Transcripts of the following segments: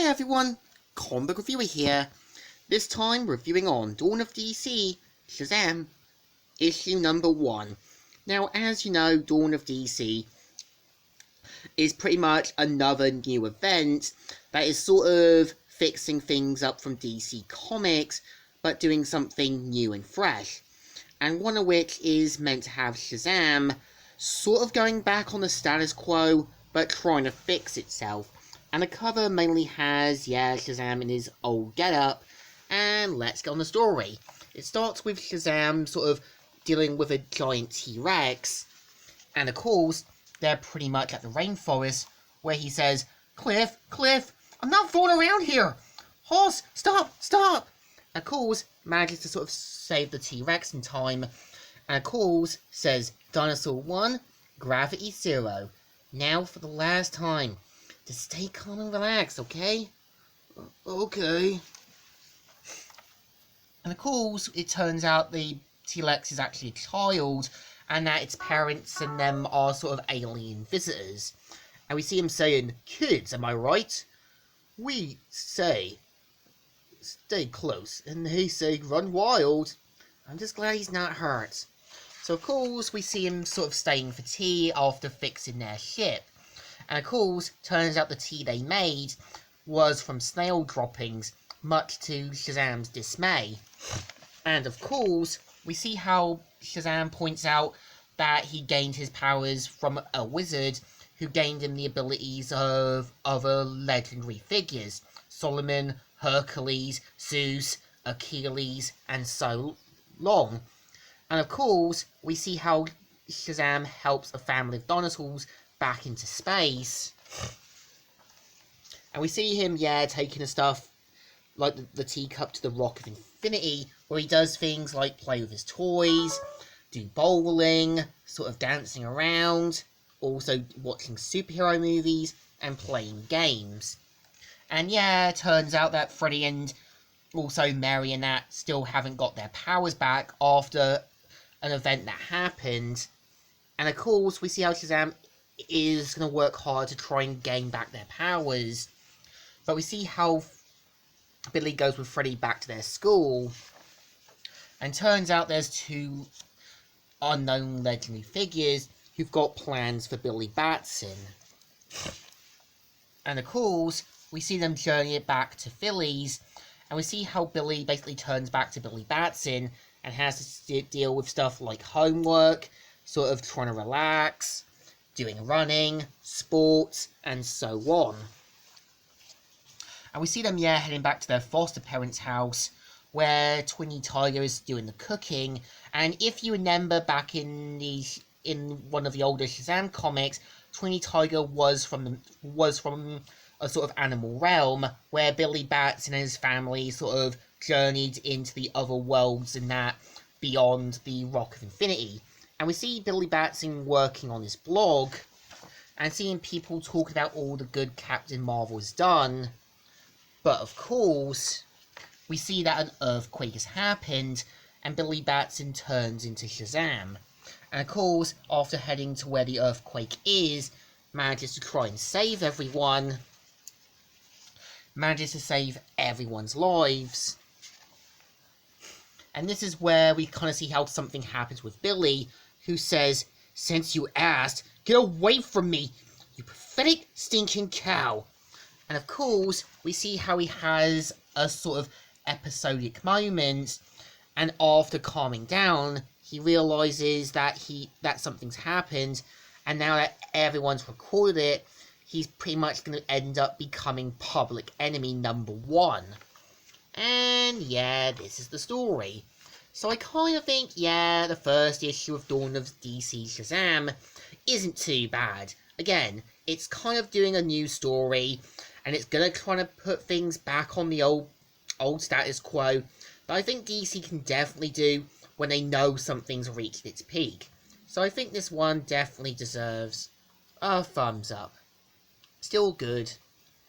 Hi everyone, comic reviewer here. This time reviewing on Dawn of DC Shazam, issue number 1. Now, as you know, Dawn of DC is pretty much another new event that is sort of fixing things up from DC Comics, but doing something new and fresh. And one of which is meant to have Shazam sort of going back on the status quo, but trying to fix itself. And the cover mainly has, Shazam in his old getup, and let's get on the story. It starts with Shazam sort of dealing with a giant T-Rex, and of course, they're pretty much at the rainforest, where he says, Cliff, I'm not fooling around here! Horse, stop! And of course, manages to sort of save the T-Rex in time, and of course, says, Dinosaur 1, Gravity 0. Now for the last time. Just stay calm and relax, okay? Okay. And of course, it turns out the T-Rex is actually a child, and that its parents and them are sort of alien visitors. And we see him saying, Kids, am I right? We say, stay close, and they say, run wild. I'm just glad he's not hurt. So of course, we see him sort of staying for tea after fixing their ship. And of course, turns out the tea they made was from snail droppings, much to Shazam's dismay. And of course, we see how Shazam points out that he gained his powers from a wizard who gained him the abilities of other legendary figures. Solomon, Hercules, Zeus, Achilles, and so long. And of course, we see how Shazam helps a family of dinosaurs back into space. And we see him, taking the stuff like the teacup to the Rock of Infinity, where he does things like play with his toys, do bowling, sort of dancing around, also watching superhero movies, and playing games. And it turns out that Freddy and also Mary and that still haven't got their powers back after an event that happened. And of course, we see how Shazam is going to work hard to try and gain back their powers. But we see how Billy goes with Freddy back to their school. And turns out there's two unknown legendary figures who've got plans for Billy Batson. And of course, we see them journey it back to Phillies. And we see how Billy basically turns back to Billy Batson and has to deal with stuff like homework, sort of trying to relax, doing running, sports, and so on. And we see them, heading back to their foster parents' house, where Twinny Tiger is doing the cooking. And if you remember back in one of the older Shazam comics, Twinny Tiger was from a sort of animal realm, where Billy Batson and his family sort of journeyed into the other worlds and that beyond the Rock of Infinity. And we see Billy Batson working on his blog, and seeing people talk about all the good Captain Marvel has done. But of course, we see that an earthquake has happened, and Billy Batson turns into Shazam. And of course, after heading to where the earthquake is, manages to try and save everyone. Manages to save everyone's lives. And this is where we kind of see how something happens with Billy, who says, Since you asked, get away from me, you pathetic stinking cow. And of course, we see how he has a sort of episodic moment, and after calming down, he realizes that something's happened, and now that everyone's recorded it, he's pretty much going to end up becoming public enemy number 1. And this is the story. So I kind of think, the first issue of Dawn of DC Shazam isn't too bad. Again, it's kind of doing a new story, and it's going to try to put things back on the old status quo, that I think DC can definitely do when they know something's reached its peak. So I think this one definitely deserves a thumbs up. Still good,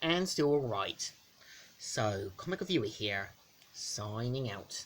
and still alright. So, comic reviewer here, signing out.